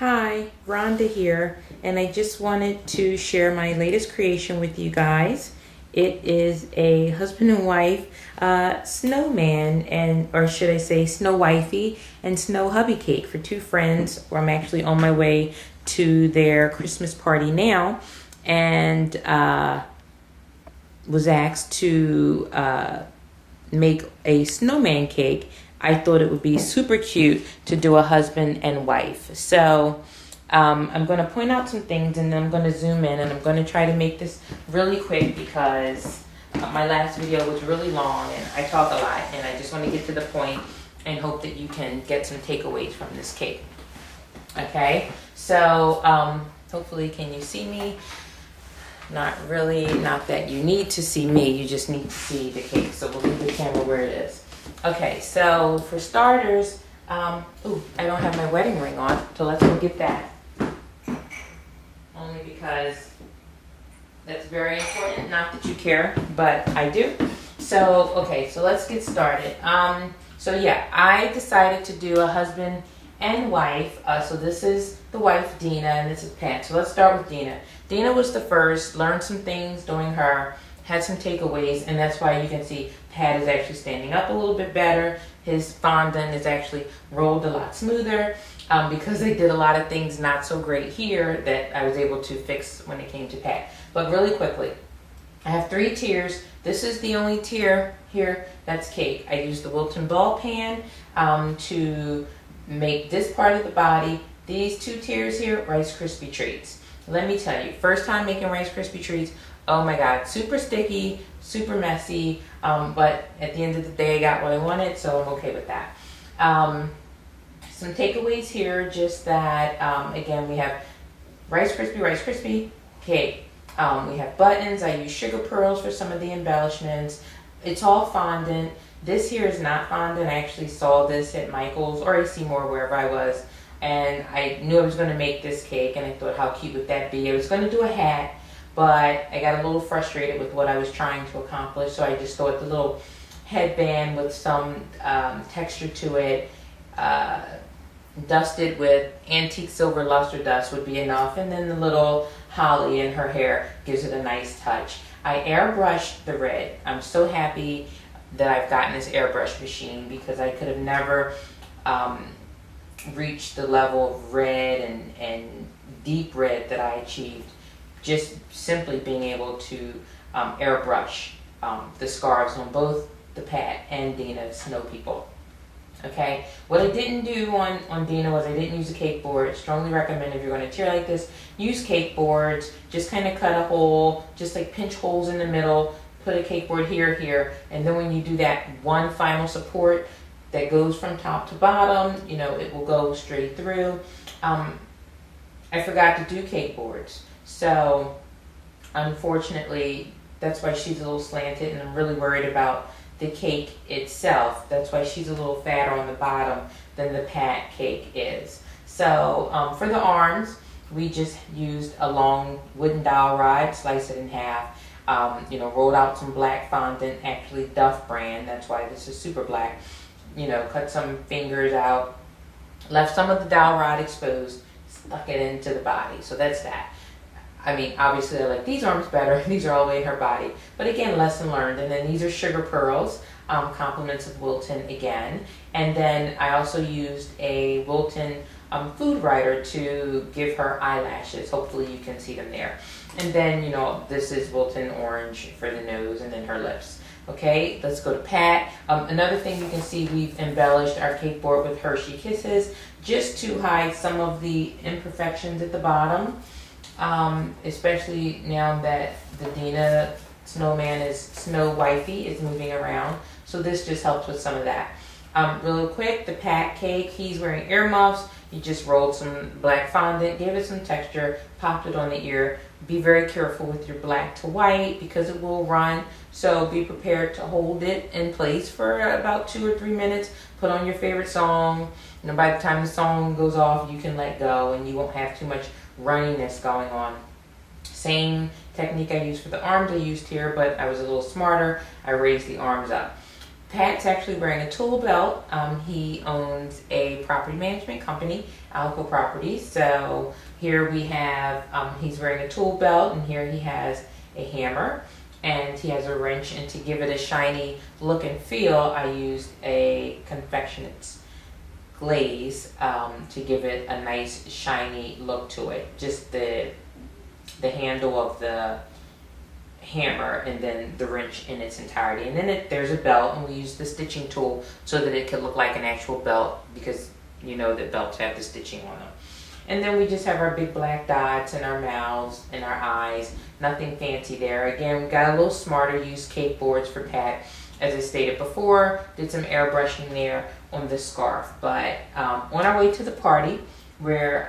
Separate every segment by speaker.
Speaker 1: Hi, Rhonda here, and I just wanted to share my latest creation with you guys. It is a husband and wife snowman, or should I say snow wifey and snow hubby cake for two friends. Where I'm actually on my way to their Christmas party now, and was asked to make a snowman cake. I thought it would be super cute to do a husband and wife. So I'm going to point out some things, and then I'm going to zoom in, and I'm going to try to make this really quick because my last video was really long and I talk a lot, and I just want to get to the point and hope that you can get some takeaways from this cake. Okay, so hopefully can you see me? Not really, not that you need to see me, you just need to see the cake. So we'll leave the camera where it is. Okay, so for starters, I don't have my wedding ring on, so let's go get that. Only because that's very important, not that you care, but I do. So, okay, so let's get started. So yeah, I decided to do a husband and wife. So this is the wife, Dina, and this is Pat. So let's start with Dina. Dina was the first, learned some things doing her, had some takeaways, and that's why you can see Pat is actually standing up a little bit better. His fondant is actually rolled a lot smoother because they did a lot of things not so great here that I was able to fix when it came to Pat. But really quickly, I have 3 tiers. This is the only tier here that's cake. I used the Wilton ball pan to make this part of the body. These 2 tiers here, Rice Krispie treats. Let me tell you, first time making Rice Krispie treats, oh my God, super sticky, super messy, but at the end of the day, I got what I wanted, so I'm okay with that. Some takeaways here, just that, again, we have Rice Krispie cake. We have buttons. I use sugar pearls for some of the embellishments. It's all fondant. This here is not fondant. I actually saw this at Michael's or AC Moore, wherever I was, and I knew I was going to make this cake, and I thought, how cute would that be? I was going to do a hat, but I got a little frustrated with what I was trying to accomplish, so I just thought the little headband with some texture to it, dusted with antique silver luster dust would be enough, and then the little holly in her hair gives it a nice touch. I airbrushed the red. I'm so happy that I've gotten this airbrush machine because I could have never reached the level of red and deep red that I achieved just simply being able to airbrush the scarves on both the Pat and Dina Snow People. Okay, what I didn't do on Dina was I didn't use a cake board. Strongly recommend if you're going to tier like this, use cake boards. Just kind of cut a hole, just like pinch holes in the middle, put a cake board here, and then when you do that one final support that goes from top to bottom, you know, it will go straight through. I forgot to do cake boards. So, unfortunately, that's why she's a little slanted, and I'm really worried about the cake itself. That's why she's a little fatter on the bottom than the Pat cake is. So, for the arms, we just used a long wooden dowel rod, slice it in half, rolled out some black fondant, actually Duff brand, that's why this is super black. Cut some fingers out, left some of the dowel rod exposed, stuck it into the body. So that's that. I mean, obviously I like these arms better. These are all the way in her body. But again, lesson learned. And then these are sugar pearls, compliments of Wilton again. And then I also used a Wilton food writer to give her eyelashes. Hopefully you can see them there. And then, this is Wilton orange for the nose and then her lips. Okay, let's go to Pat. Another thing you can see, we've embellished our cake board with Hershey Kisses just to hide some of the imperfections at the bottom. Especially now that the Dina snowman snow wifey is moving around. So this just helps with some of that. Real quick, the Pat cake, he's wearing earmuffs. You just rolled some black fondant, gave it some texture, popped it on the ear. Be very careful with your black to white because it will run. So be prepared to hold it in place for about 2 or 3 minutes. Put on your favorite song. By the time the song goes off, you can let go and you won't have too much runniness going on. Same technique I used for the arms I used here, but I was a little smarter. I raised the arms up. Pat's actually wearing a tool belt. He owns a property management company, Alico Properties. So here we have, he's wearing a tool belt, and here he has a hammer, and he has a wrench, and to give it a shiny look and feel, I used a confectionate glaze to give it a nice shiny look to it. Just the handle of the hammer and then the wrench in its entirety, and then there's a belt, and we use the stitching tool so that it could look like an actual belt, because you know that belts have the stitching on them. And then we just have our big black dots and our mouths and our eyes. Nothing fancy there. Again, we got a little smarter, used cake boards for Pat, as I stated before. Did some airbrushing there on the scarf. But on our way to the party, where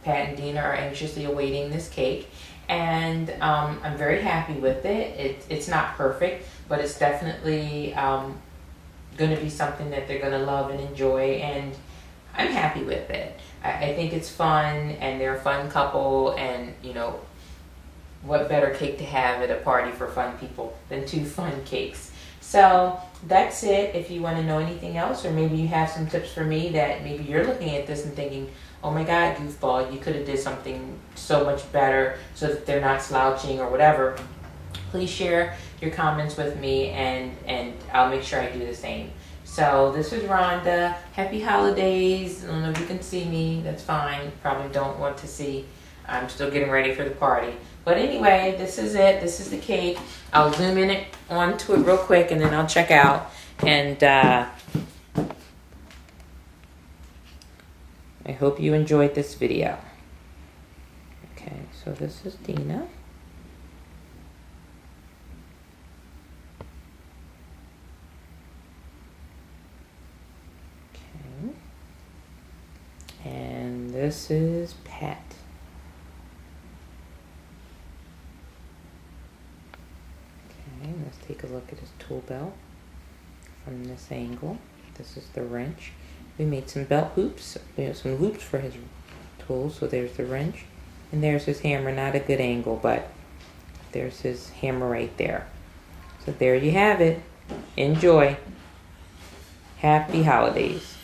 Speaker 1: Pat and Dina are anxiously awaiting this cake, and I'm very happy with it. It's not perfect, but it's definitely going to be something that they're going to love and enjoy, and I'm happy with it. I think it's fun, and they're a fun couple, and you know, what better cake to have at a party for fun people than 2 fun cakes. So that's it. If you want to know anything else, or maybe you have some tips for me that maybe you're looking at this and thinking, oh my God, goofball, you could have did something so much better so that they're not slouching or whatever, please share your comments with me, and I'll make sure I do the same. So this is Rhonda. Happy holidays. I don't know if you can see me. That's fine. Probably don't want to see. I'm still getting ready for the party. But anyway, this is it. This is the cake. I'll zoom in it onto it real quick, and then I'll check out. And I hope you enjoyed this video. Okay, so this is Dina. And this is Pat. Okay, let's take a look at his tool belt from this angle. This is the wrench. We made some belt hoops. We have some loops for his tool, so there's the wrench. And there's his hammer. Not a good angle, but there's his hammer right there. So there you have it. Enjoy. Happy holidays.